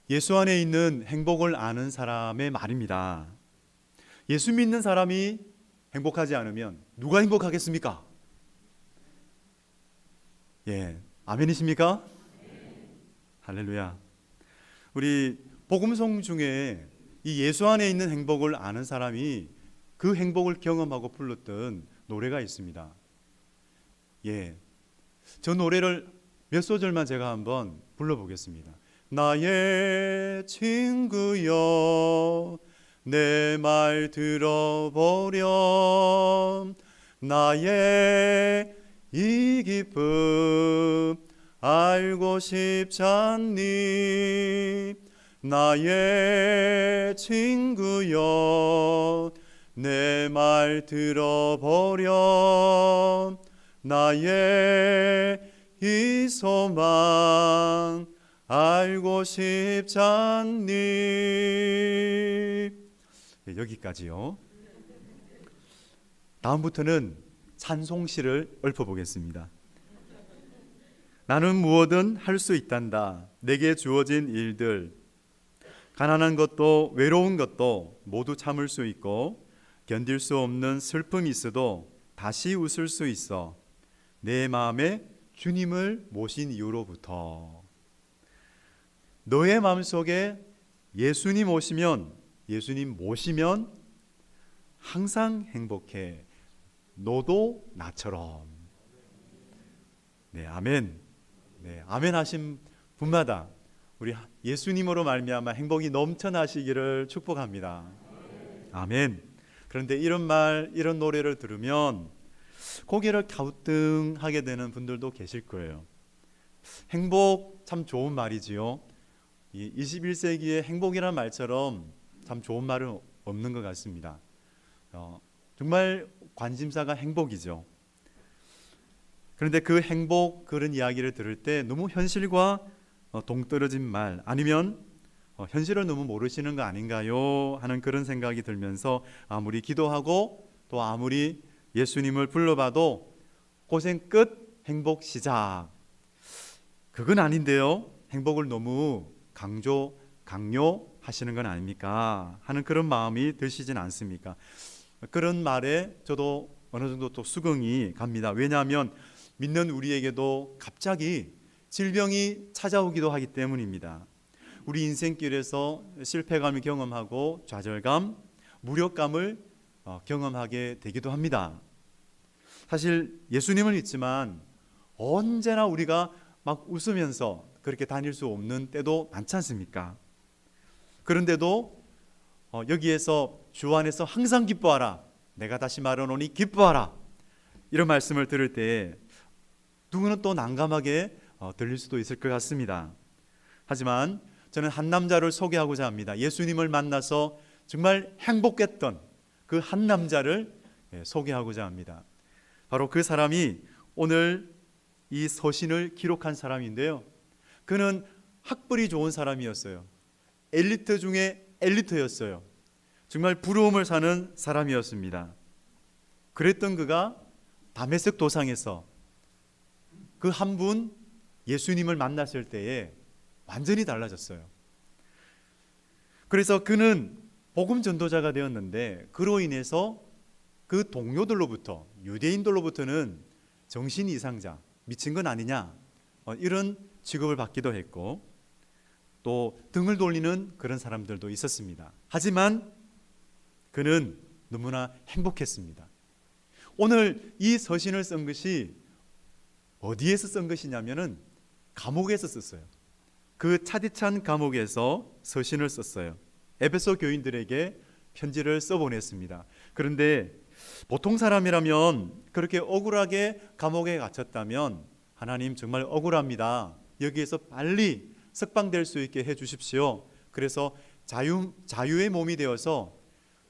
예수 안에 있는 행복을 아는 사람의 말입니다. 예수 믿는 사람이 행복하지 않으면 누가 행복하겠습니까? 예, 아멘이십니까? 할렐루야. 우리 복음성 중에 이 예수 안에 있는 행복을 아는 사람이 그 행복을 경험하고 불렀던 노래가 있습니다. 예, 저 노래를 몇 소절만 제가 한번 불러보겠습니다. 나의 친구여 내 말 들어보렴 나의 이 기쁨 알고 싶지 않니 나의 친구여 내 말 들어보렴 나의 이 소망 알고 싶지 않니 네, 여기까지요. 다음부터는 찬송시를 읊어보겠습니다. 나는 무엇든 할 수 있단다. 내게 주어진 일들 가난한 것도 외로운 것도 모두 참을 수 있고 견딜 수 없는 슬픔이 있어도 다시 웃을 수 있어. 내 마음에 주님을 모신 이후로부터 너의 마음속에 예수님 모시면 항상 행복해. 너도 나처럼. 네, 아멘. 네, 아멘 하신 분마다 우리 예수님으로 말미암아 행복이 넘쳐나시기를 축복합니다. 아멘. 그런데 이런 노래를 들으면 고개를 갸우뚱하게 되는 분들도 계실 거예요. 행복 참 좋은 말이지요. 이 21세기의 행복이라는 말처럼 참 좋은 말은 없는 것 같습니다. 정말 관심사가 행복이죠. 그런데 그 행복 그런 이야기를 들을 때 너무 현실과 동떨어진 말 아니면 현실을 너무 모르시는 거 아닌가요? 하는 그런 생각이 들면서 아무리 기도하고 또 아무리 예수님을 불러봐도 고생 끝 행복 시작 그건 아닌데요. 행복을 너무 강요하시는 건 아닙니까? 하는 그런 마음이 드시진 않습니까? 그런 말에 저도 어느 정도 또 수긍이 갑니다. 왜냐하면 믿는 우리에게도 갑자기 질병이 찾아오기도 하기 때문입니다. 우리 인생길에서 실패감을 경험하고 좌절감, 무력감을 경험하게 되기도 합니다. 사실 예수님을 믿지만 언제나 우리가 막 웃으면서 그렇게 다닐 수 없는 때도 많지 않습니까? 그런데도 여기에서 주 안에서 항상 기뻐하라. 내가 다시 말하노니 기뻐하라. 이런 말씀을 들을 때 누구는 또 난감하게 들릴 수도 있을 것 같습니다. 하지만 저는 한 남자를 소개하고자 합니다. 예수님을 만나서 정말 행복했던 그 한 남자를 소개하고자 합니다. 바로 그 사람이 오늘 이 서신을 기록한 사람인데요. 그는 학벌이 좋은 사람이었어요. 엘리트 중에 엘리트였어요. 정말 부러움을 사는 사람이었습니다. 그랬던 그가 다메섹 도상에서 그 한 분 예수님을 만났을 때에 완전히 달라졌어요. 그래서 그는 복음 전도자가 되었는데 그로 인해서 그 동료들로부터 유대인들로부터는 정신 이상자, 미친 건 아니냐 이런 취급을 받기도 했고 또 등을 돌리는 그런 사람들도 있었습니다. 하지만 그는 너무나 행복했습니다. 오늘 이 서신을 쓴 것이 어디에서 쓴 것이냐면은 감옥에서 썼어요. 그 차디찬 감옥에서 서신을 썼어요. 에베소 교인들에게 편지를 써보냈습니다. 그런데 보통 사람이라면 그렇게 억울하게 감옥에 갇혔다면 하나님 정말 억울합니다. 여기에서 빨리 석방될 수 있게 해주십시오. 그래서 자유의 몸이 되어서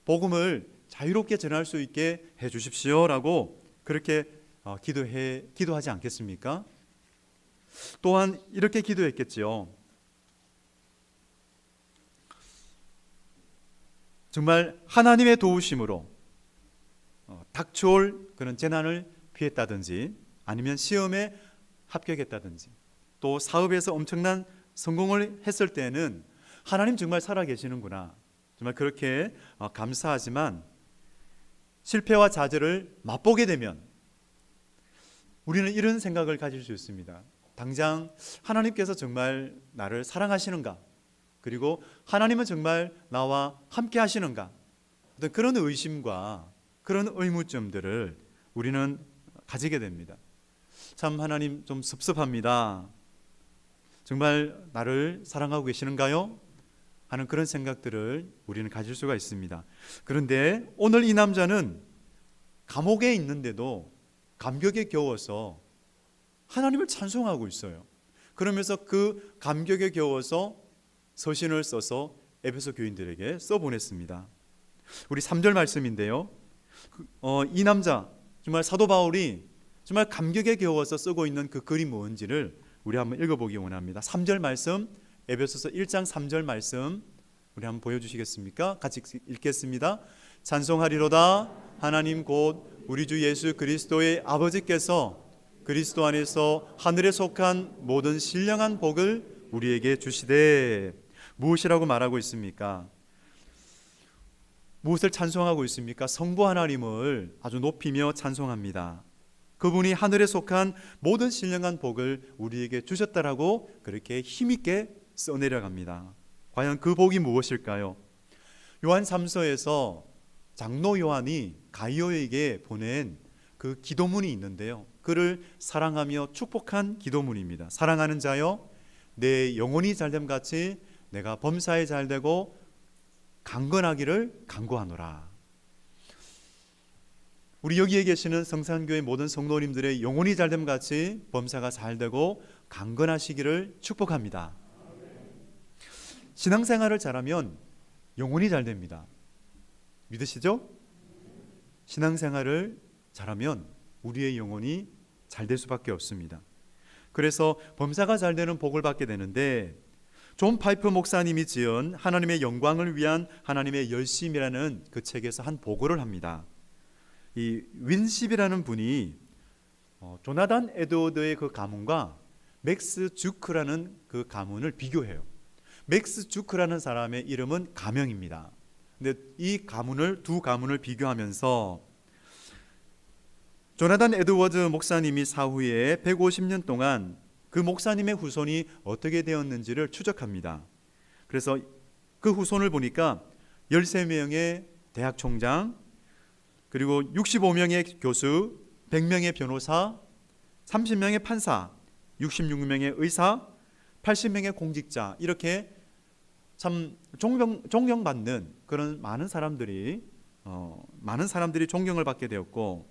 복음을 자유롭게 전할 수 있게 해주십시오라고 그렇게 기도하지 않겠습니까? 또한 이렇게 기도했겠지요. 정말 하나님의 도우심으로 닥쳐올 그런 재난을 피했다든지 아니면 시험에 합격했다든지 또 사업에서 엄청난 성공을 했을 때는 하나님 정말 살아계시는구나. 정말 그렇게 감사하지만 실패와 좌절을 맛보게 되면 우리는 이런 생각을 가질 수 있습니다. 당장 하나님께서 정말 나를 사랑하시는가? 그리고 하나님은 정말 나와 함께 하시는가? 어떤 그런 의심과 그런 의문점들을 우리는 가지게 됩니다. 참 하나님 좀 섭섭합니다. 정말 나를 사랑하고 계시는가요? 하는 그런 생각들을 우리는 가질 수가 있습니다. 그런데 오늘 이 남자는 감옥에 있는데도 감격에 겨워서 하나님을 찬송하고 있어요. 그러면서 그 감격에 겨워서 서신을 써서 에베소 교인들에게 써보냈습니다. 우리 3절 말씀인데요. 이 남자 정말 사도 바울이 정말 감격에 겨워서 쓰고 있는 그 글이 뭔지를 우리 한번 읽어보기 원합니다. 3절 말씀, 에베소서 1장 3절 말씀 우리 한번 보여주시겠습니까? 같이 읽겠습니다. 찬송하리로다 하나님 곧 우리 주 예수 그리스도의 아버지께서 그리스도 안에서 하늘에 속한 모든 신령한 복을 우리에게 주시되. 무엇이라고 말하고 있습니까? 무엇을 찬송하고 있습니까? 성부 하나님을 아주 높이며 찬송합니다. 그분이 하늘에 속한 모든 신령한 복을 우리에게 주셨다라고 그렇게 힘있게 써내려갑니다. 과연 그 복이 무엇일까요? 요한 3서에서 장로 요한이 가이오에게 보낸 그 기도문이 있는데요. 그를 사랑하며 축복한 기도문입니다. 사랑하는 자여, 내 영혼이 잘됨 같이 내가 범사에 잘되고 강건하기를 간구하노라. 우리 여기에 계시는 성산교회 모든 성도님들의 영혼이 잘됨 같이 범사가 잘되고 강건하시기를 축복합니다. 신앙생활을 잘하면 영혼이 잘됩니다. 믿으시죠? 신앙생활을 잘하면 우리의 영혼이 잘될 수밖에 없습니다. 그래서 범사가 잘되는 복을 받게 되는데, 존 파이프 목사님이 지은 하나님의 영광을 위한 하나님의 열심이라는 그 책에서 한 보고를 합니다. 이 윈십이라는 분이 조나단 에드워드의 그 가문과 맥스 주크라는 그 가문을 비교해요. 맥스 주크라는 사람의 이름은 가명입니다. 근데 이 가문을, 두 가문을 비교하면서 조나단 에드워드 목사님이 사후에 150년 동안 그 목사님의 후손이 어떻게 되었는지를 추적합니다. 그래서 그 후손을 보니까 13명의 대학 총장, 그리고 65명의 교수, 100명의 변호사, 30명의 판사, 66명의 의사, 80명의 공직자, 이렇게 참 존경받는 그런 많은 사람들이 존경을 받게 되었고,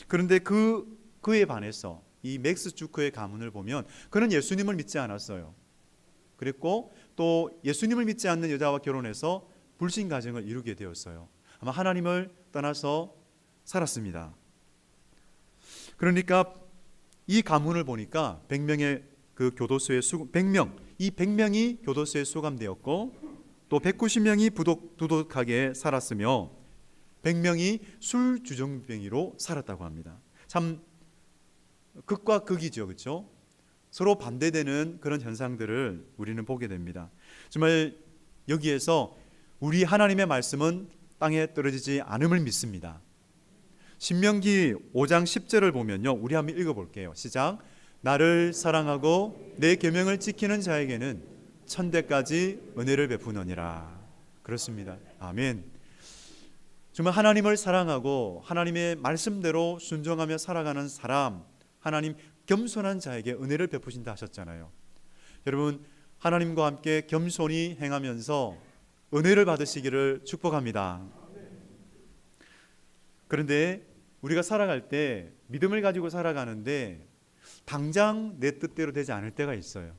그런데 그에 반해서 이 맥스 주크의 가문을 보면 그는 예수님을 믿지 않았어요. 그랬고 또 예수님을 믿지 않는 여자와 결혼해서 불신 가정을 이루게 되었어요. 아마 하나님을 떠나서 살았습니다. 그러니까 이 가문을 보니까 100명의 그 교도소에 100명이 교도소에 수감되었고 또 190명이 부독하게 살았으며 100명이 술주정뱅이로 살았다고 합니다. 참 극과 극이죠, 그렇죠? 서로 반대되는 그런 현상들을 우리는 보게 됩니다. 정말 여기에서 우리 하나님의 말씀은 땅에 떨어지지 않음을 믿습니다. 신명기 5장 10절을 보면요, 우리 한번 읽어볼게요. 시작. 나를 사랑하고 내 계명을 지키는 자에게는 천대까지 은혜를 베푸느니라. 그렇습니다. 아멘. 정말 하나님을 사랑하고 하나님의 말씀대로 순종하며 살아가는 사람, 하나님 겸손한 자에게 은혜를 베푸신다 하셨잖아요. 여러분, 하나님과 함께 겸손히 행하면서 은혜를 받으시기를 축복합니다. 그런데 우리가 살아갈 때 믿음을 가지고 살아가는데 당장 내 뜻대로 되지 않을 때가 있어요.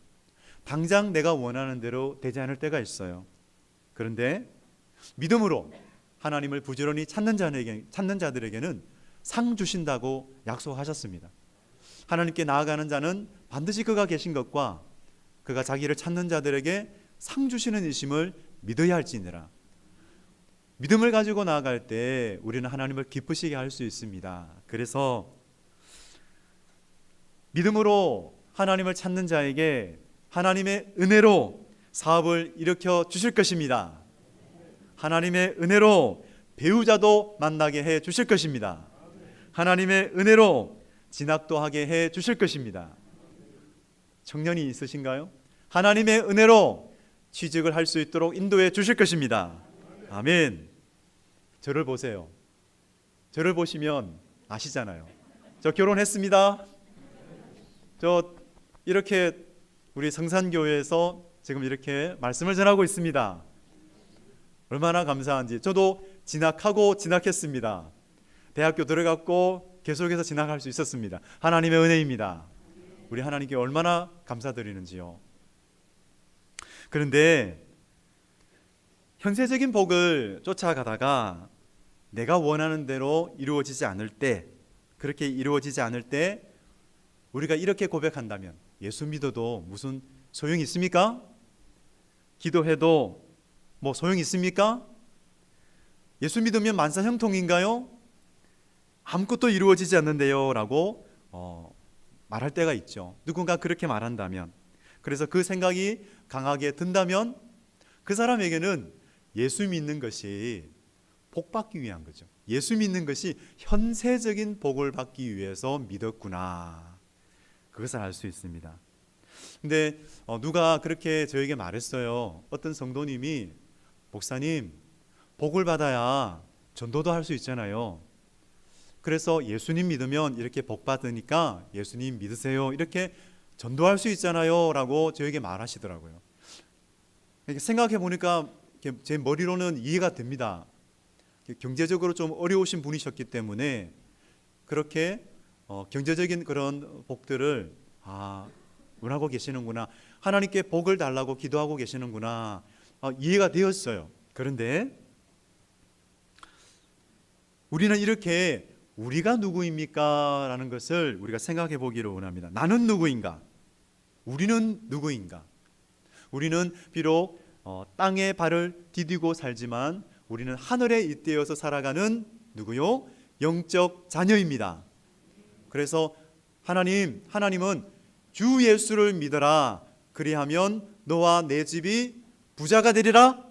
당장 내가 원하는 대로 되지 않을 때가 있어요. 그런데 믿음으로 하나님을 부지런히 찾는 자들에게는 상 주신다고 약속하셨습니다. 하나님께 나아가는 자는 반드시 그가 계신 것과 그가 자기를 찾는 자들에게 상 주시는 이심을 믿어야 할지니라. 믿음을 가지고 나아갈 때 우리는 하나님을 기쁘시게 할 수 있습니다. 그래서 믿음으로 하나님을 찾는 자에게 하나님의 은혜로 사업을 일으켜 주실 것입니다. 하나님의 은혜로 배우자도 만나게 해 주실 것입니다. 하나님의 은혜로 진학도 하게 해 주실 것입니다. 청년이 있으신가요? 하나님의 은혜로 취직을 할 수 있도록 인도해 주실 것입니다. 아멘. 저를 보세요. 저를 보시면 아시잖아요. 저 결혼했습니다. 저 이렇게 우리 성산교회에서 지금 이렇게 말씀을 전하고 있습니다. 얼마나 감사한지. 저도 진학했습니다. 대학교 들어갔고 계속해서 진학할 수 있었습니다. 하나님의 은혜입니다. 우리 하나님께 얼마나 감사드리는지요. 그런데 현세적인 복을 쫓아가다가 내가 원하는 대로 이루어지지 않을 때, 그렇게 이루어지지 않을 때 우리가 이렇게 고백한다면 예수 믿어도 무슨 소용이 있습니까? 기도해도 뭐 소용이 있습니까? 예수 믿으면 만사형통인가요? 아무것도 이루어지지 않는데요 라고 말할 때가 있죠. 누군가 그렇게 말한다면, 그래서 그 생각이 강하게 든다면 그 사람에게는 예수 믿는 것이 복 받기 위한 거죠. 예수 믿는 것이 현세적인 복을 받기 위해서 믿었구나, 그것을 알 수 있습니다. 근데 누가 그렇게 저에게 말했어요. 어떤 성도님이, 목사님, 복을 받아야 전도도 할 수 있잖아요. 그래서 예수님 믿으면 이렇게 복 받으니까 예수님 믿으세요, 이렇게 전도할 수 있잖아요 라고 저에게 말하시더라고요. 생각해 보니까 제 머리로는 이해가 됩니다. 경제적으로 좀 어려우신 분이셨기 때문에 그렇게 경제적인 그런 복들을 원하고 계시는구나, 하나님께 복을 달라고 기도하고 계시는구나, 이해가 되었어요. 그런데 우리는 이렇게 우리가 누구입니까? 라는 것을 우리가 생각해 보기를 원합니다. 나는 누구인가? 우리는 누구인가? 우리는 비록 땅에 발을 디디고 살지만 우리는 하늘에 잇대어서 살아가는 누구요? 영적 자녀입니다. 그래서 하나님은 주 예수를 믿어라, 그리하면 너와 내 집이 부자가 되리라,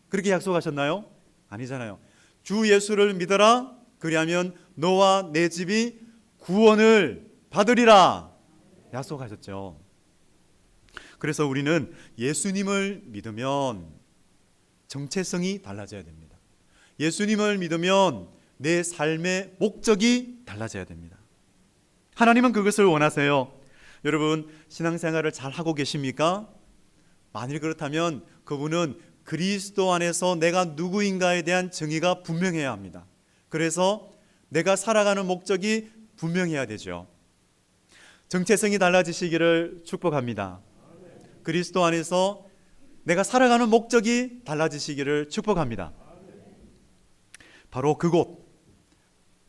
그렇게 약속하셨나요? 아니잖아요. 주 예수를 믿어라, 그리하면 너와 내 집이 구원을 받으리라 약속하셨죠. 그래서 우리는 예수님을 믿으면 정체성이 달라져야 됩니다. 예수님을 믿으면 내 삶의 목적이 달라져야 됩니다. 하나님은 그것을 원하세요. 여러분, 신앙생활을 잘 하고 계십니까? 만일 그렇다면 그분은 그리스도 안에서 내가 누구인가에 대한 정의가 분명해야 합니다. 그래서 내가 살아가는 목적이 분명해야 되죠. 정체성이 달라지시기를 축복합니다. 그리스도 안에서 내가 살아가는 목적이 달라지시기를 축복합니다. 바로 그곳,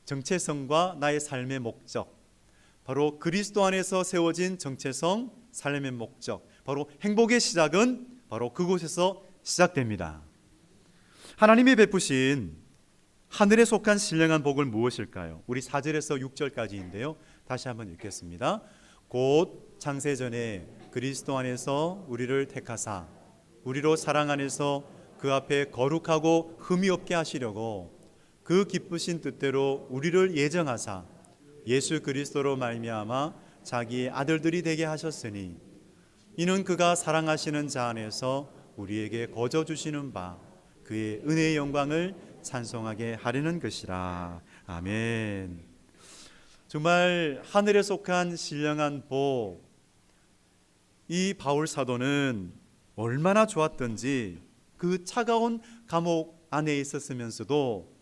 정체성과 나의 삶의 목적, 바로 그리스도 안에서 세워진 정체성, 삶의 목적, 바로 행복의 시작은 바로 그곳에서 시작됩니다. 하나님이 베푸신 하늘에 속한 신령한 복을 무엇일까요? 우리 4절에서 6절까지인데요. 다시 한번 읽겠습니다. 곧 창세전에 그리스도 안에서 우리를 택하사 우리로 사랑 안에서 그 앞에 거룩하고 흠이 없게 하시려고 그 기쁘신 뜻대로 우리를 예정하사 예수 그리스도로 말미암아 자기의 아들들이 되게 하셨으니 이는 그가 사랑하시는 자 안에서 우리에게 거저 주시는 바 그의 은혜의 영광을 찬송하게 하려는 것이라. 아멘. 정말 하늘에 속한 신령한 복, 이 바울 사도는 얼마나 좋았던지 그 차가운 감옥 안에 있었으면서도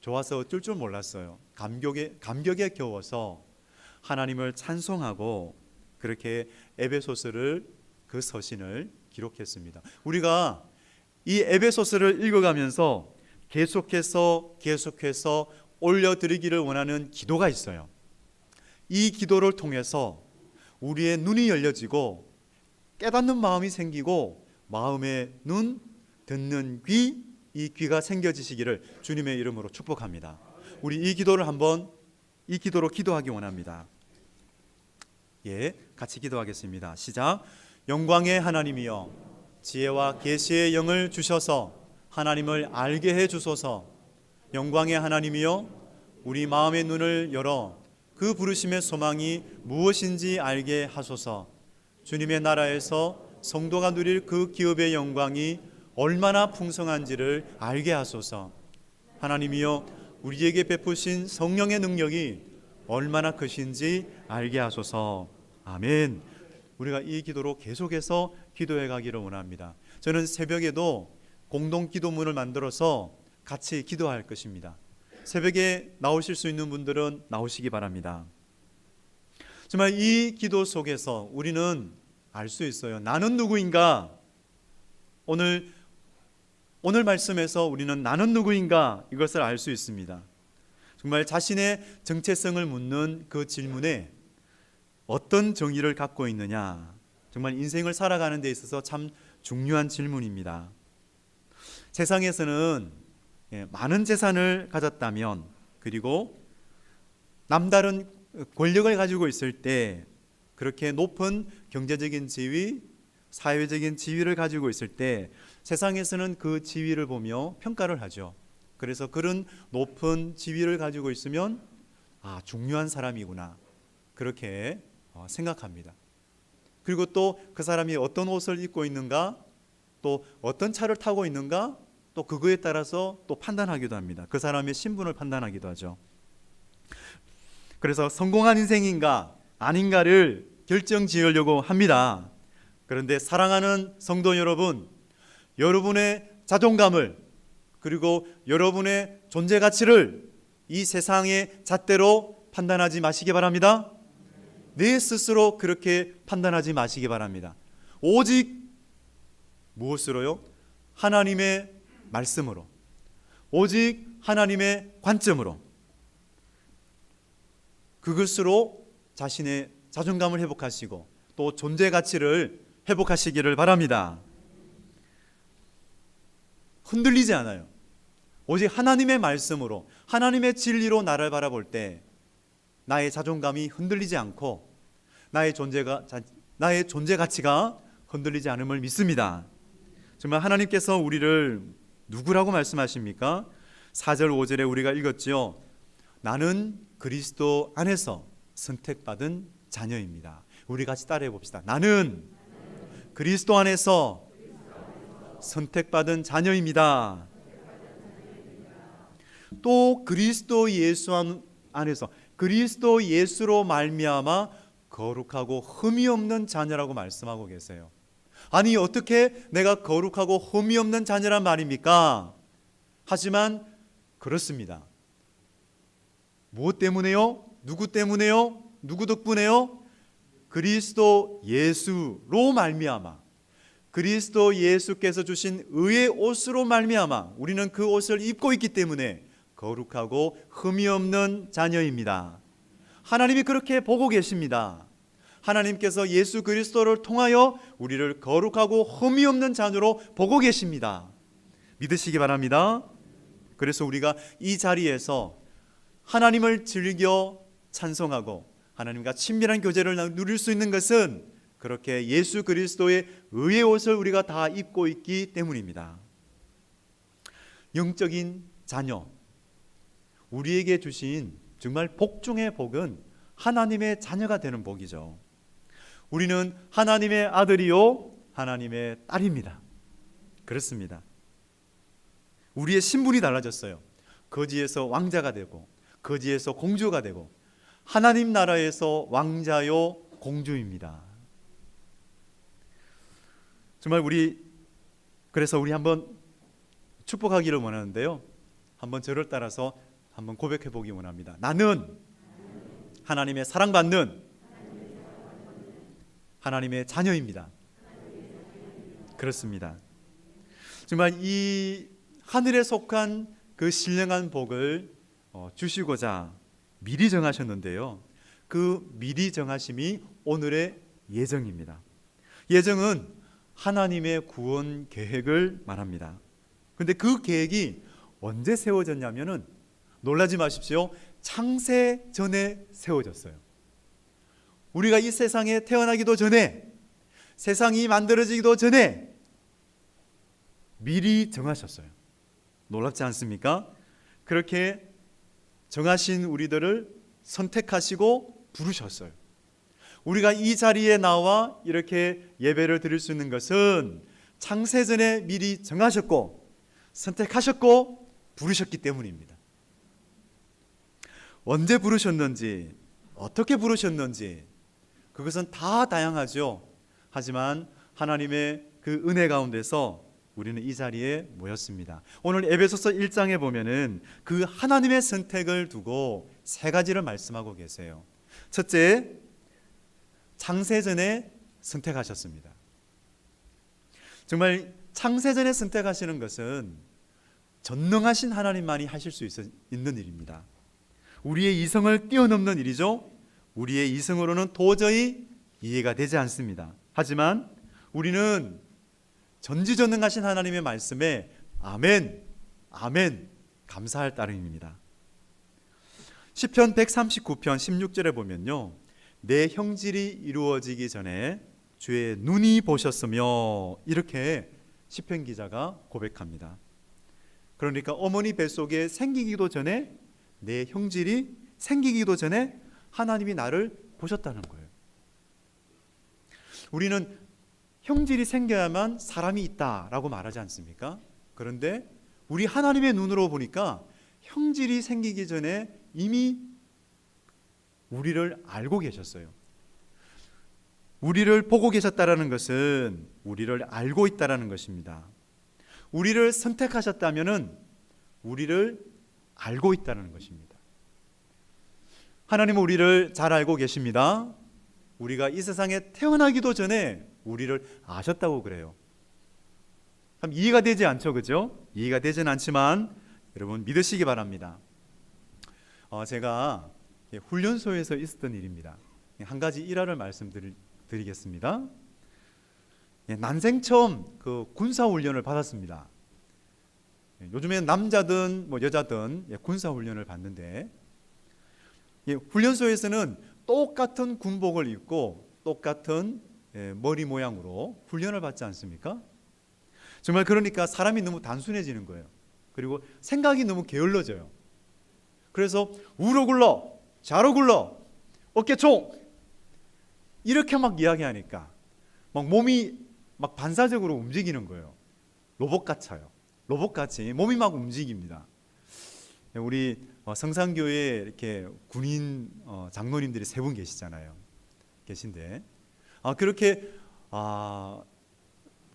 좋아서 어쩔 줄 몰랐어요. 감격에 겨워서 하나님을 찬송하고 그렇게 에베소서를, 그 서신을 기록했습니다. 우리가 이 에베소서를 읽어가면서 계속해서 올려드리기를 원하는 기도가 있어요. 이 기도를 통해서 우리의 눈이 열려지고 깨닫는 마음이 생기고 마음의 눈, 듣는 귀, 이 귀가 생겨지시기를 주님의 이름으로 축복합니다. 우리 이 기도로 기도하기 원합니다. 같이 기도하겠습니다. 시작. 영광의 하나님이여, 지혜와 계시의 영을 주셔서 하나님을 알게 해 주소서. 영광의 하나님이여, 우리 마음의 눈을 열어 그 부르심의 소망이 무엇인지 알게 하소서. 주님의 나라에서 성도가 누릴 그 기업의 영광이 얼마나 풍성한지를 알게 하소서. 하나님이여, 우리에게 베푸신 성령의 능력이 얼마나 크신지 알게 하소서. 아멘. 우리가 이 기도로 계속해서 기도해 가기를 원합니다. 저는 새벽에도 공동 기도문을 만들어서 같이 기도할 것입니다. 새벽에 나오실 수 있는 분들은 나오시기 바랍니다. 정말 이 기도 속에서 우리는 알 수 있어요. 나는 누구인가? 오늘 말씀에서 우리는 나는 누구인가? 이것을 알 수 있습니다. 정말 자신의 정체성을 묻는 그 질문에 어떤 정의를 갖고 있느냐, 정말 인생을 살아가는 데 있어서 참 중요한 질문입니다. 세상에서는 많은 재산을 가졌다면, 그리고 남다른 권력을 가지고 있을 때, 그렇게 높은 경제적인 지위, 사회적인 지위를 가지고 있을 때 세상에서는 그 지위를 보며 평가를 하죠. 그래서 그런 높은 지위를 가지고 있으면 중요한 사람이구나, 그렇게 생각합니다. 그리고 또 그 사람이 어떤 옷을 입고 있는가, 또 어떤 차를 타고 있는가, 또 그거에 따라서 또 판단하기도 합니다. 그 사람의 신분을 판단하기도 하죠. 그래서 성공한 인생인가 아닌가를 결정지으려고 합니다. 그런데 사랑하는 성도 여러분, 여러분의 자존감을, 그리고 여러분의 존재 가치를 이 세상의 잣대로 판단하지 마시기 바랍니다. 내 스스로 그렇게 판단하지 마시기 바랍니다. 오직 무엇으로요? 하나님의 말씀으로, 오직 하나님의 관점으로, 그것으로 자신의 자존감을 회복하시고 또 존재 가치를 회복하시기를 바랍니다. 흔들리지 않아요. 오직 하나님의 말씀으로, 하나님의 진리로 나를 바라볼 때 나의 자존감이 흔들리지 않고 나의 존재 가치가 흔들리지 않음을 믿습니다. 정말 하나님께서 우리를 누구라고 말씀하십니까? 4절 5절에 우리가 읽었지요. 나는 그리스도 안에서 선택받은 자녀입니다. 우리 같이 따라해 봅시다. 나는 그리스도 안에서 선택받은 자녀입니다. 또 그리스도 예수 안에서, 그리스도 예수로 말미암아 거룩하고 흠이 없는 자녀라고 말씀하고 계세요. 아니, 어떻게 내가 거룩하고 흠이 없는 자녀란 말입니까? 하지만 그렇습니다. 무엇 때문에요? 누구 때문에요? 누구 덕분에요? 그리스도 예수로 말미암아, 그리스도 예수께서 주신 의의 옷으로 말미암아 우리는 그 옷을 입고 있기 때문에 거룩하고 흠이 없는 자녀입니다. 하나님이 그렇게 보고 계십니다. 하나님께서 예수 그리스도를 통하여 우리를 거룩하고 흠이 없는 자녀로 보고 계십니다. 믿으시기 바랍니다. 그래서 우리가 이 자리에서 하나님을 즐겨 찬송하고 하나님과 친밀한 교제를 누릴 수 있는 것은 그렇게 예수 그리스도의 의의 옷을 우리가 다 입고 있기 때문입니다. 영적인 자녀, 우리에게 주신 정말 복 중의 복은 하나님의 자녀가 되는 복이죠. 우리는 하나님의 아들이요 하나님의 딸입니다. 그렇습니다. 우리의 신분이 달라졌어요. 거지에서 왕자가 되고 거지에서 공주가 되고 하나님 나라에서 왕자요 공주입니다. 정말 그래서 우리 한번 축복하기를 원하는데요, 한번 저를 따라서 한번 고백해 보기 원합니다. 나는 하나님의 사랑받는 하나님의 자녀입니다. 그렇습니다. 정말 이 하늘에 속한 그 신령한 복을 주시고자 미리 정하셨는데요, 그 미리 정하심이 오늘의 예정입니다. 예정은 하나님의 구원 계획을 말합니다. 그런데 그 계획이 언제 세워졌냐면은, 놀라지 마십시오, 창세 전에 세워졌어요. 우리가 이 세상에 태어나기도 전에, 세상이 만들어지기도 전에 미리 정하셨어요. 놀랍지 않습니까? 그렇게 정하신 우리들을 선택하시고 부르셨어요. 우리가 이 자리에 나와 이렇게 예배를 드릴 수 있는 것은 창세전에 미리 정하셨고 선택하셨고 부르셨기 때문입니다. 언제 부르셨는지, 어떻게 부르셨는지 그것은 다 다양하죠. 하지만 하나님의 그 은혜 가운데서 우리는 이 자리에 모였습니다. 오늘 에베소서 1장에 보면은 그 하나님의 선택을 두고 세 가지를 말씀하고 계세요. 첫째, 창세전에 선택하셨습니다. 정말 창세전에 선택하시는 것은 전능하신 하나님만이 하실 수 있는 일입니다. 우리의 이성을 뛰어넘는 일이죠. 우리의 이성으로는 도저히 이해가 되지 않습니다. 하지만 우리는 전지전능하신 하나님의 말씀에 아멘, 아멘 감사할 따름입니다. 시편 139편 16절에 보면요, 내 형질이 이루어지기 전에 주의 눈이 보셨으며, 이렇게 시편 기자가 고백합니다. 그러니까 어머니 뱃속에 생기기도 전에, 내 형질이 생기기도 전에 하나님이 나를 보셨다는 거예요. 우리는 형질이 생겨야만 사람이 있다라고 말하지 않습니까? 그런데 우리 하나님의 눈으로 보니까 형질이 생기기 전에 이미 우리를 알고 계셨어요. 우리를 보고 계셨다라는 것은 우리를 알고 있다라는 것입니다. 우리를 선택하셨다면은 우리를 알고 있다는 것입니다. 하나님은 우리를 잘 알고 계십니다. 우리가 이 세상에 태어나기도 전에 우리를 아셨다고 그래요. 참 이해가 되지 않죠, 그죠? 이해가 되진 않지만 여러분 믿으시기 바랍니다. 제가 훈련소에서 있었던 일입니다. 한 가지 일화를 말씀드리겠습니다. 난생 처음 그 군사 훈련을 받았습니다. 요즘에는 남자든 여자든 군사 훈련을 받는데, 훈련소에서는 똑같은 군복을 입고 똑같은 머리 모양으로 훈련을 받지 않습니까? 정말 그러니까 사람이 너무 단순해지는 거예요. 그리고 생각이 너무 게을러져요. 그래서 우로 굴러, 좌로 굴러, 어깨 총, 이렇게 막 이야기하니까 막 몸이 막 반사적으로 움직이는 거예요. 로봇 같아요. 로봇같이 몸이 막 움직입니다. 우리 성산교회에 이렇게 군인 장로님들이 세 분 계시잖아요. 계신데 그렇게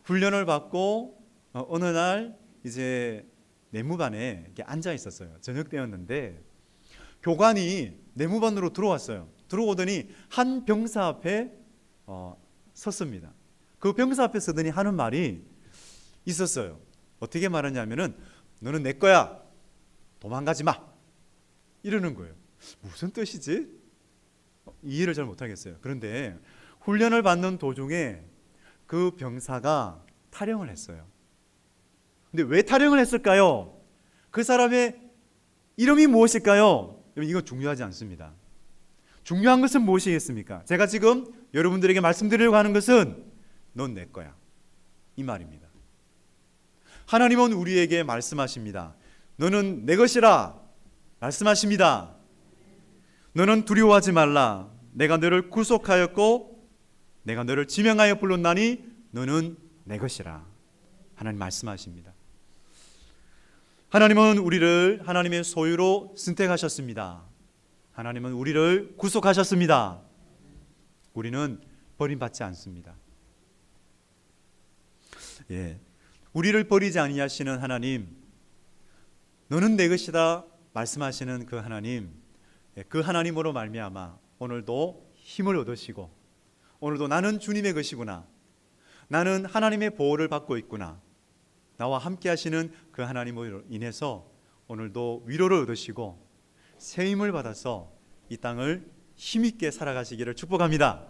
훈련을 받고 어느 날 이제 내무반에 이렇게 앉아 있었어요. 저녁 때였는데 교관이 내무반으로 들어왔어요. 들어오더니 한 병사 앞에 섰습니다. 그 병사 앞에 서더니 하는 말이 있었어요. 어떻게 말하냐면은 너는 내 거야, 도망가지 마, 이러는 거예요. 무슨 뜻이지? 이해를 잘 못하겠어요. 그런데 훈련을 받는 도중에 그 병사가 탈영을 했어요. 근데 왜 탈영을 했을까요? 그 사람의 이름이 무엇일까요? 이건 중요하지 않습니다. 중요한 것은 무엇이겠습니까? 제가 지금 여러분들에게 말씀드리려고 하는 것은 넌 내 거야, 이 말입니다. 하나님은 우리에게 말씀하십니다. 너는 내 것이라 말씀하십니다. 너는 두려워하지 말라. 내가 너를 구속하였고 내가 너를 지명하여 불렀나니 너는 내 것이라. 하나님 말씀하십니다. 하나님은 우리를 하나님의 소유로 선택하셨습니다. 하나님은 우리를 구속하셨습니다. 우리는 버림받지 않습니다. 우리를 버리지 아니하시는 하나님, 너는 내 것이다 말씀하시는 그 하나님, 그 하나님으로 말미암아 오늘도 힘을 얻으시고, 오늘도 나는 주님의 것이구나, 나는 하나님의 보호를 받고 있구나, 나와 함께 하시는 그 하나님으로 인해서 오늘도 위로를 얻으시고 새 힘을 받아서 이 땅을 힘있게 살아가시기를 축복합니다.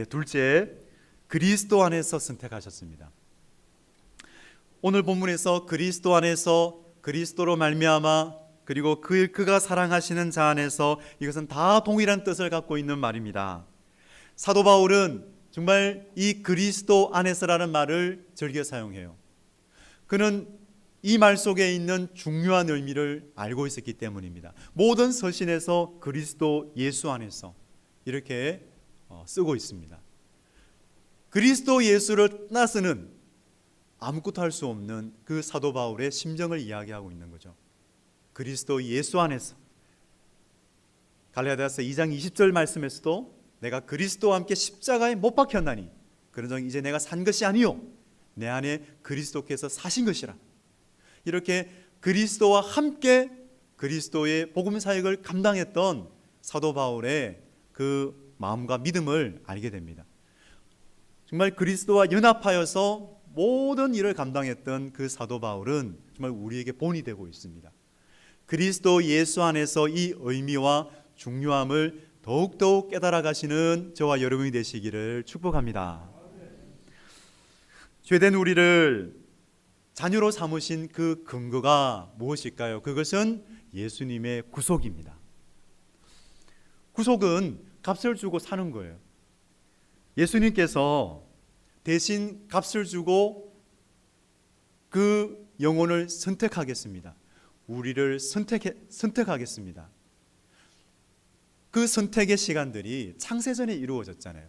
둘째, 그리스도 안에서 선택하셨습니다. 오늘 본문에서 그리스도 안에서, 그리스도로 말미암아, 그리고 그가 사랑하시는 자 안에서, 이것은 다 동일한 뜻을 갖고 있는 말입니다. 사도 바울은 정말 이 그리스도 안에서라는 말을 즐겨 사용해요. 그는 이 말 속에 있는 중요한 의미를 알고 있었기 때문입니다. 모든 서신에서 그리스도 예수 안에서 이렇게 쓰고 있습니다. 그리스도 예수를 떠나서는 아무것도 할 수 없는 그 사도 바울의 심정을 이야기하고 있는 거죠. 그리스도 예수 안에서. 갈라디아서 2장 20절 말씀에서도 내가 그리스도와 함께 십자가에 못 박혔나니 그러므로 이제 내가 산 것이 아니요 내 안에 그리스도께서 사신 것이라. 이렇게 그리스도와 함께 그리스도의 복음 사역을 감당했던 사도 바울의 그 마음과 믿음을 알게 됩니다. 정말 그리스도와 연합하여서 모든 일을 감당했던 그 사도 바울은 정말 우리에게 본이 되고 있습니다. 그리스도 예수 안에서 이 의미와 중요함을 더욱더욱 깨달아 가시는 저와 여러분이 되시기를 축복합니다. 죄된 우리를 자녀로 삼으신 그 근거가 무엇일까요? 그것은 예수님의 구속입니다. 구속은 값을 주고 사는 거예요. 예수님께서 대신 값을 주고 그 영혼을 선택하겠습니다. 우리를 선택하겠습니다. 그 선택의 시간들이 창세전에 이루어졌잖아요.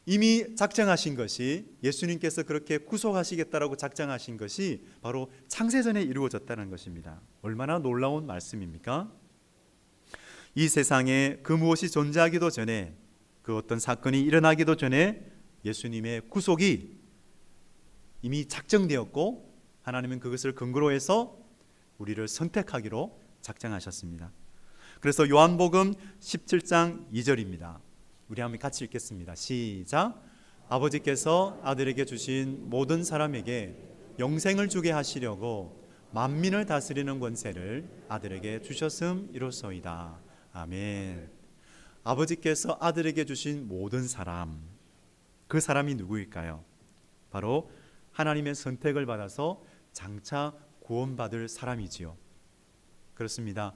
이미 작정하신 것이, 예수님께서 그렇게 구속하시겠다라고 작정하신 것이 바로 창세전에 이루어졌다는 것입니다. 얼마나 놀라운 말씀입니까? 이 세상에 그 무엇이 존재하기도 전에, 그 어떤 사건이 일어나기도 전에 예수님의 구속이 이미 작정되었고 하나님은 그것을 근거로 해서 우리를 선택하기로 작정하셨습니다. 그래서 요한복음 17장 2절입니다. 우리 한번 같이 읽겠습니다. 시작. 아버지께서 아들에게 주신 모든 사람에게 영생을 주게 하시려고 만민을 다스리는 권세를 아들에게 주셨음이로소이다. 아멘. 아버지께서 아들에게 주신 모든 사람, 그 사람이 누구일까요? 바로 하나님의 선택을 받아서 장차 구원받을 사람이지요. 그렇습니다.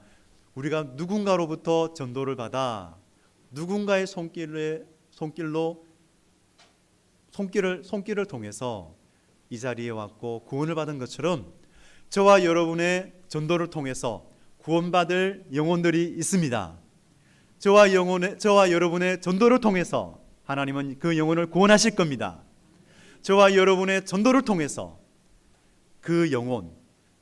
우리가 누군가로부터 전도를 받아 누군가의 손길을 통해서 이 자리에 왔고 구원을 받은 것처럼 저와 여러분의 전도를 통해서 구원받을 영혼들이 있습니다. 저와 여러분의 전도를 통해서 하나님은 그 영혼을 구원하실 겁니다. 저와 여러분의 전도를 통해서 그 영혼,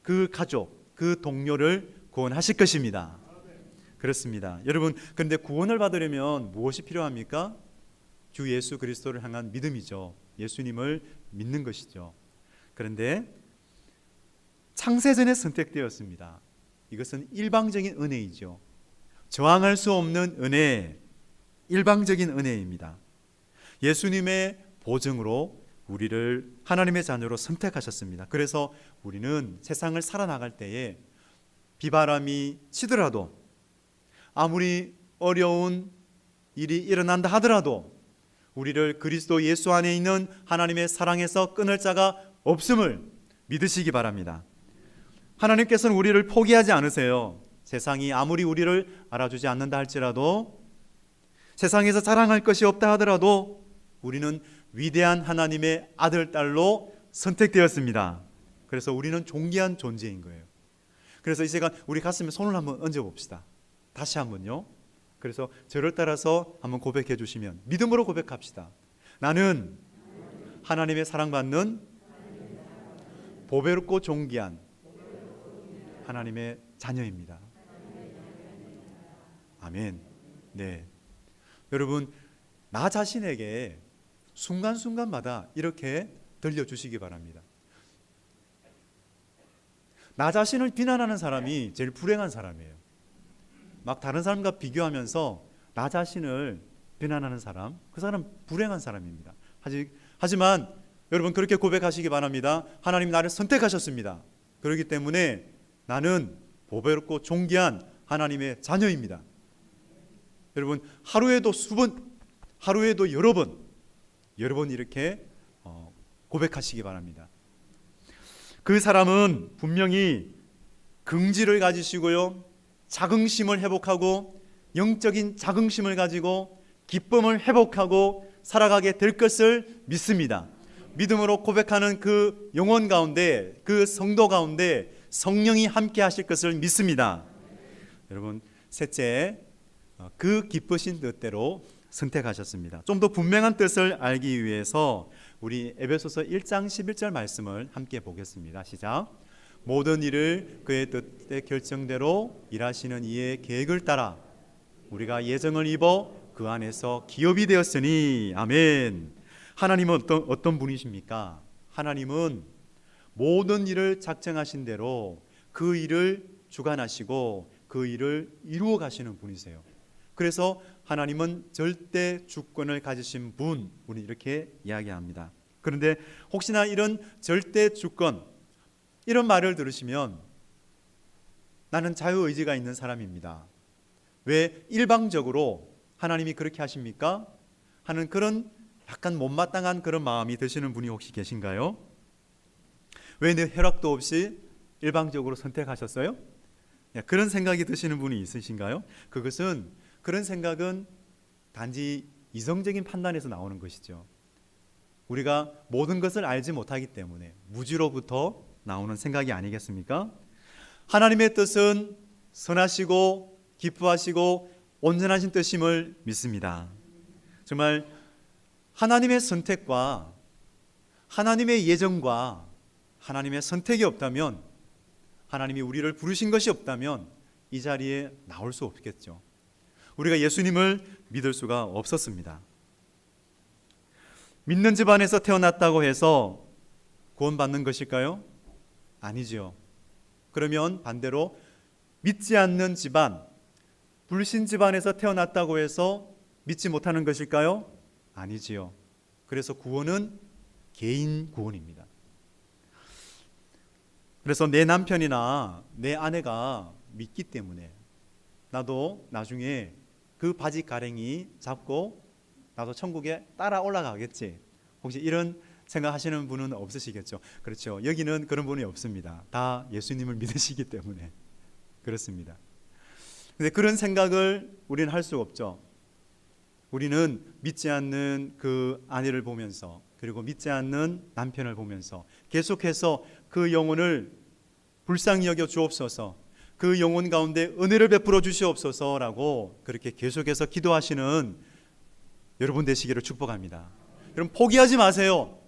그 가족, 그 동료를 구원하실 것입니다. 그렇습니다. 여러분, 그런데 구원을 받으려면 무엇이 필요합니까? 주 예수 그리스도를 향한 믿음이죠. 예수님을 믿는 것이죠. 그런데 창세전에 선택되었습니다. 이것은 일방적인 은혜이죠. 저항할 수 없는 은혜, 일방적인 은혜입니다. 예수님의 보증으로 우리를 하나님의 자녀로 선택하셨습니다. 그래서 우리는 세상을 살아나갈 때에 비바람이 치더라도, 아무리 어려운 일이 일어난다 하더라도 우리를 그리스도 예수 안에 있는 하나님의 사랑에서 끊을 자가 없음을 믿으시기 바랍니다. 하나님께서는 우리를 포기하지 않으세요. 세상이 아무리 우리를 알아주지 않는다 할지라도, 세상에서 자랑할 것이 없다 하더라도 우리는 위대한 하나님의 아들, 딸로 선택되었습니다. 그래서 우리는 존귀한 존재인 거예요. 그래서 이 시간 우리 가슴에 손을 한번 얹어 봅시다. 다시 한번요. 그래서 저를 따라서 한번 고백해 주시면, 믿음으로 고백합시다. 나는 하나님의 사랑받는 보배롭고 존귀한 하나님의 자녀입니다. 아멘. 네. 여러분, 나 자신에게 순간순간마다 이렇게 들려주시기 바랍니다. 나 자신을 비난하는 사람이 제일 불행한 사람이에요. 막 다른 사람과 비교하면서 나 자신을 비난하는 사람, 그 사람 불행한 사람입니다. 하지만 여러분, 그렇게 고백하시기 바랍니다. 하나님 나를 선택하셨습니다. 그렇기 때문에 나는 보배롭고 존귀한 하나님의 자녀입니다. 여러분, 하루에도 수번, 하루에도 여러 번 이렇게 고백하시기 바랍니다. 그 사람은 분명히 긍지를 가지시고요, 자긍심을 회복하고 영적인 자긍심을 가지고 기쁨을 회복하고 살아가게 될 것을 믿습니다. 믿음으로 고백하는 그 영혼 가운데, 그 성도 가운데 성령이 함께 하실 것을 믿습니다. 여러분, 셋째, 그 기쁘신 뜻대로 선택하셨습니다. 좀 더 분명한 뜻을 알기 위해서 우리 에베소서 1장 11절 말씀을 함께 보겠습니다. 시작. 모든 일을 그의 뜻의 결정대로 일하시는 이의 계획을 따라 우리가 예정을 입어 그 안에서 기업이 되었으니. 아멘. 하나님은 어떤 분이십니까? 하나님은 모든 일을 작정하신 대로 그 일을 주관하시고 그 일을 이루어 가시는 분이세요. 그래서 하나님은 절대 주권을 가지신 분, 우리 이렇게 이야기합니다. 그런데 혹시나 이런 절대 주권, 이런 말을 들으시면 나는 자유의지가 있는 사람입니다, 왜 일방적으로 하나님이 그렇게 하십니까? 하는 그런 약간 못마땅한 그런 마음이 드시는 분이 혹시 계신가요? 왜 내 허락도 없이 일방적으로 선택하셨어요? 그런 생각이 드시는 분이 있으신가요? 그런 생각은 단지 이성적인 판단에서 나오는 것이죠. 우리가 모든 것을 알지 못하기 때문에 무지로부터 나오는 생각이 아니겠습니까? 하나님의 뜻은 선하시고 기뻐하시고 온전하신 뜻임을 믿습니다. 정말 하나님의 선택과 하나님의 예정과 하나님의 선택이 없다면, 하나님이 우리를 부르신 것이 없다면 이 자리에 나올 수 없겠죠. 우리가 예수님을 믿을 수가 없었습니다. 믿는 집안에서 태어났다고 해서 구원받는 것일까요? 아니죠. 그러면 반대로 믿지 않는 집안, 불신 집안에서 태어났다고 해서 믿지 못하는 것일까요? 아니지요. 그래서 구원은 개인 구원입니다. 그래서 내 남편이나 내 아내가 믿기 때문에 나도 나중에 그 바지 가랭이 잡고 나도 천국에 따라 올라가겠지, 혹시 이런 생각하시는 분은 없으시겠죠? 그렇죠. 여기는 그런 분이 없습니다. 다 예수님을 믿으시기 때문에 그렇습니다. 근데 그런 생각을 우리는 할 수 없죠. 우리는 믿지 않는 그 아내를 보면서, 그리고 믿지 않는 남편을 보면서 계속해서 그 영혼을 불쌍히 여겨 주옵소서, 그 영혼 가운데 은혜를 베풀어 주시옵소서라고 그렇게 계속해서 기도하시는 여러분 되시기를 축복합니다. 여러분, 포기하지 마세요.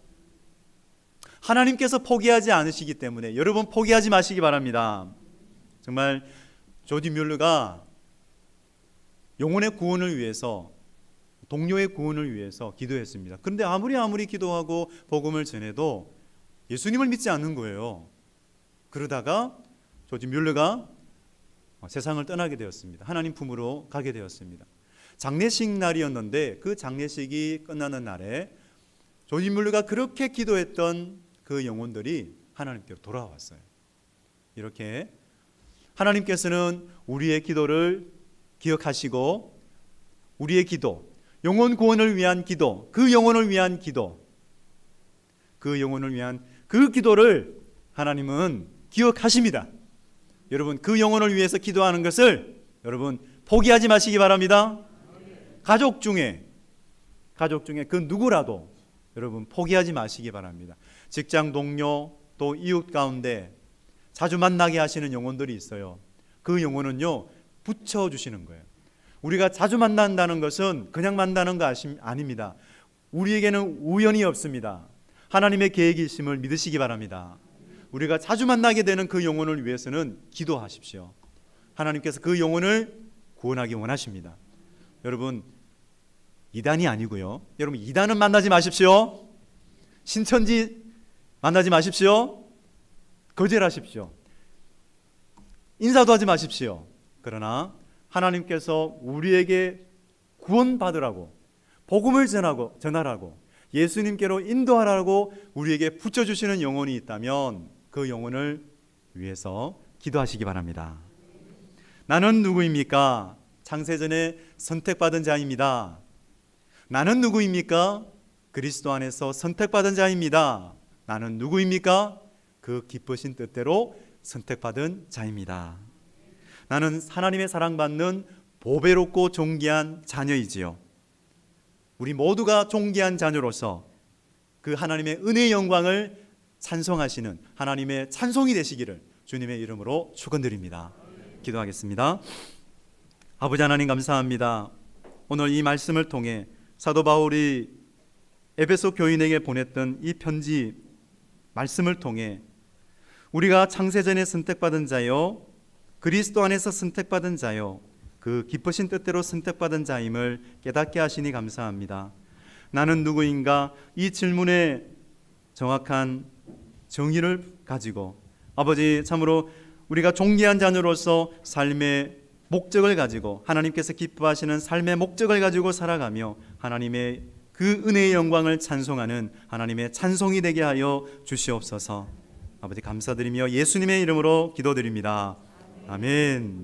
하나님께서 포기하지 않으시기 때문에 여러분 포기하지 마시기 바랍니다. 정말 조디 뮬러가 영혼의 구원을 위해서, 동료의 구원을 위해서 기도했습니다. 그런데 아무리 기도하고 복음을 전해도 예수님을 믿지 않는 거예요. 그러다가 조지 뮬러가 세상을 떠나게 되었습니다. 하나님 품으로 가게 되었습니다. 장례식 날이었는데 그 장례식이 끝나는 날에 조지 뮬러가 그렇게 기도했던 그 영혼들이 하나님께로 돌아왔어요. 이렇게 하나님께서는 우리의 기도를 기억하시고 우리의 기도, 영혼 구원을 위한 기도, 그 영혼을 위한 기도, 그 영혼을 위한 그 기도를 하나님은 기억하십니다. 여러분, 그 영혼을 위해서 기도하는 것을 여러분 포기하지 마시기 바랍니다. 가족 중에 그 누구라도 여러분 포기하지 마시기 바랍니다. 직장 동료 또 이웃 가운데 자주 만나게 하시는 영혼들이 있어요. 그 영혼은요 붙여주시는 거예요. 우리가 자주 만난다는 것은 그냥 만나는 거 아닙니다. 우리에게는 우연이 없습니다. 하나님의 계획이 있음을 믿으시기 바랍니다. 우리가 자주 만나게 되는 그 영혼을 위해서는 기도하십시오. 하나님께서 그 영혼을 구원하기 원하십니다. 여러분, 이단이 아니고요. 여러분, 이단은 만나지 마십시오. 신천지 만나지 마십시오. 거절하십시오. 인사도 하지 마십시오. 그러나 하나님께서 우리에게 구원받으라고, 복음을 전하라고, 예수님께로 인도하라고 우리에게 붙여주시는 영혼이 있다면 그 영혼을 위해서 기도하시기 바랍니다. 나는 누구입니까? 창세전에 선택받은 자입니다. 나는 누구입니까? 그리스도 안에서 선택받은 자입니다. 나는 누구입니까? 그 기쁘신 뜻대로 선택받은 자입니다. 나는 하나님의 사랑받는 보배롭고 존귀한 자녀이지요. 우리 모두가 존귀한 자녀로서 그 하나님의 은혜의 영광을 찬송하시는 하나님의 찬송이 되시기를 주님의 이름으로 축원드립니다. 기도하겠습니다. 아버지 하나님 감사합니다. 오늘 이 말씀을 통해 사도 바울이 에베소 교인에게 보냈던 이 편지 말씀을 통해 우리가 창세전에 선택받은 자요 그리스도 안에서 선택받은 자요 그 기쁘신 뜻대로 선택받은 자임을 깨닫게 하시니 감사합니다. 나는 누구인가? 이 질문에 정확한 정의를 가지고 아버지 참으로 우리가 존귀한 자녀로서 삶의 목적을 가지고 하나님께서 기뻐하시는 삶의 목적을 가지고 살아가며 하나님의 그 은혜의 영광을 찬송하는 하나님의 찬송이 되게 하여 주시옵소서. 아버지 감사드리며 예수님의 이름으로 기도드립니다. 아멘.